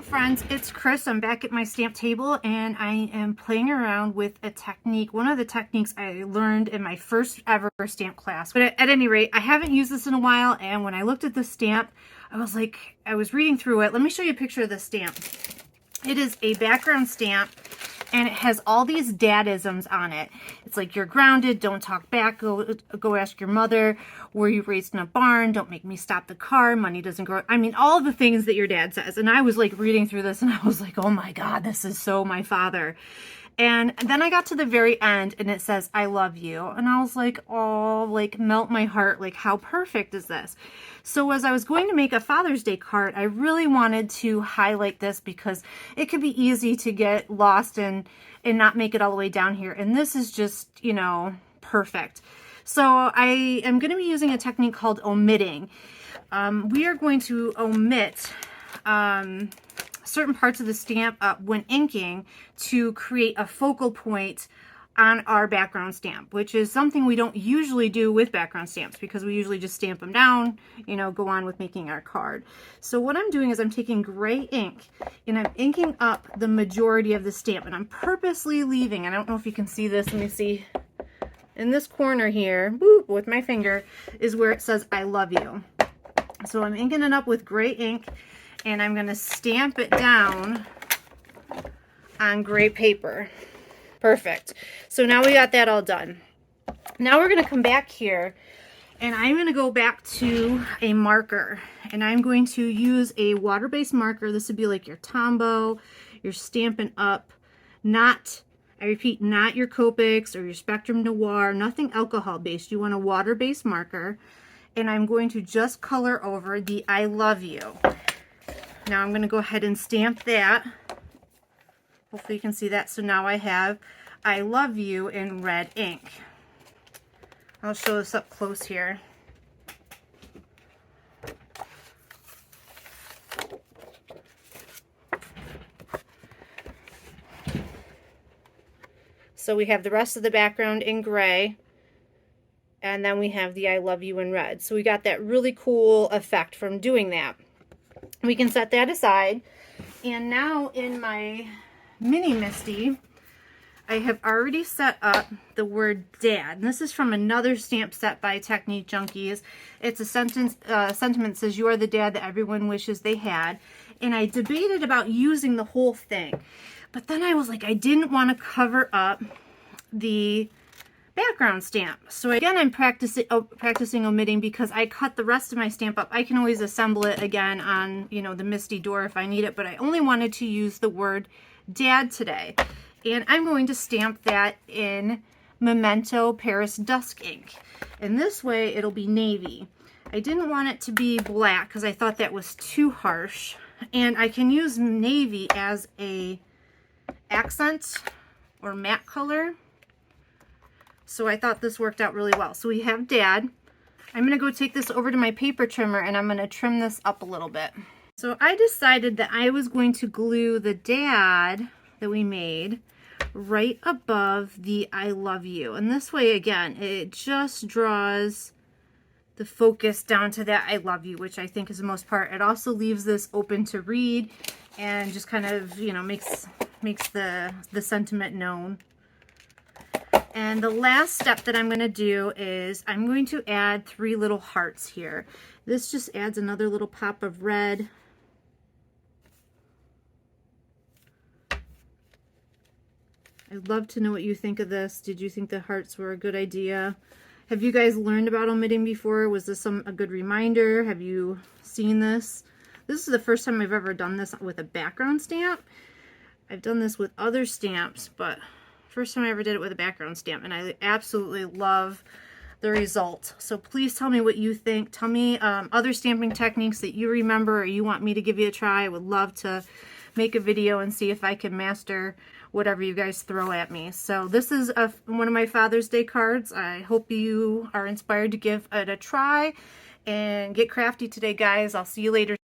friends, it's Chris. I'm back at my stamp table and I am playing around with a technique, one of the techniques I learned in my first ever stamp class. But at any rate, I haven't used this in a while, and when I looked at the stamp, I was reading through it. Let me show you a picture of the stamp. It is a background stamp and it has all these dad-isms on it. It's like, you're grounded, don't talk back, go ask your mother, were you raised in a barn, don't make me stop the car, money doesn't grow. I mean, all the things that your dad says. And I was like reading through this and I was like, oh my God, this is so my father. And then I got to the very end and it says, I love you. And I was like, oh, like melt my heart. Like, how perfect is this? So as I was going to make a Father's Day card, I really wanted to highlight this because it could be easy to get lost and not make it all the way down here. And this is just, you know, perfect. So I am going to be using a technique called omitting. We are going to omit certain parts of the stamp when inking to create a focal point on our background stamp, which is something we don't usually do with background stamps because we usually just stamp them down, you know, go on with making our card. So what I'm doing is I'm taking gray ink and I'm inking up the majority of the stamp, and I'm purposely leaving, I don't know if you can see this, let me see, in this corner here, boop, with my finger, is where it says I love you. So I'm inking it up with gray ink and I'm going to stamp it down on gray paper. Perfect. So now we got that all done. Now we're going to come back here and I'm going to go back to a marker, and I'm going to use a water-based marker. This would be like your Tombow, your Stampin' Up, not, I repeat, not your Copics or your Spectrum Noir, nothing alcohol-based. You want a water-based marker, and I'm going to just color over the I love you. Now I'm going to go ahead and stamp that. Hopefully you can see that. So now I have I love you in red ink. I'll show this up close here. So we have the rest of the background in gray, and then we have the I love you in red. So we got that really cool effect from doing that. We can set that aside. And now in my mini Misty, I have already set up the word dad. And this is from another stamp set by Technique Junkies. It's a sentiment that says, you are the dad that everyone wishes they had. And I debated about using the whole thing, but then I was like, I didn't want to cover up the background stamp. So again, I'm practicing omitting because I cut the rest of my stamp up. I can always assemble it again on, you know, the Misty door if I need it, but I only wanted to use the word dad today. And I'm going to stamp that in Memento Paris Dusk ink. And this way it'll be navy. I didn't want it to be black because I thought that was too harsh. And I can use navy as a accent or matte color. So I thought this worked out really well. So we have dad. I'm going to go take this over to my paper trimmer and I'm going to trim this up a little bit. So I decided that I was going to glue the dad that we made right above the I love you. And this way, again, it just draws the focus down to that I love you, which I think is the most part. It also leaves this open to read and just kind of, you know, makes the sentiment known. And the last step that I'm going to do is I'm going to add 3 little hearts here. This just adds another little pop of red. I'd love to know what you think of this. Did you think the hearts were a good idea? Have you guys learned about omitting before? Was this a good reminder? Have you seen this? This is the first time I've ever done this with a background stamp. I've done this with other stamps, but first time I ever did it with a background stamp, and I absolutely love the result. So please tell me what you think. Tell me other stamping techniques that you remember or you want me to give you a try. I would love to make a video and see if I can master whatever you guys throw at me. So this is one of my Father's Day cards. I hope you are inspired to give it a try and get crafty today, guys. I'll see you later.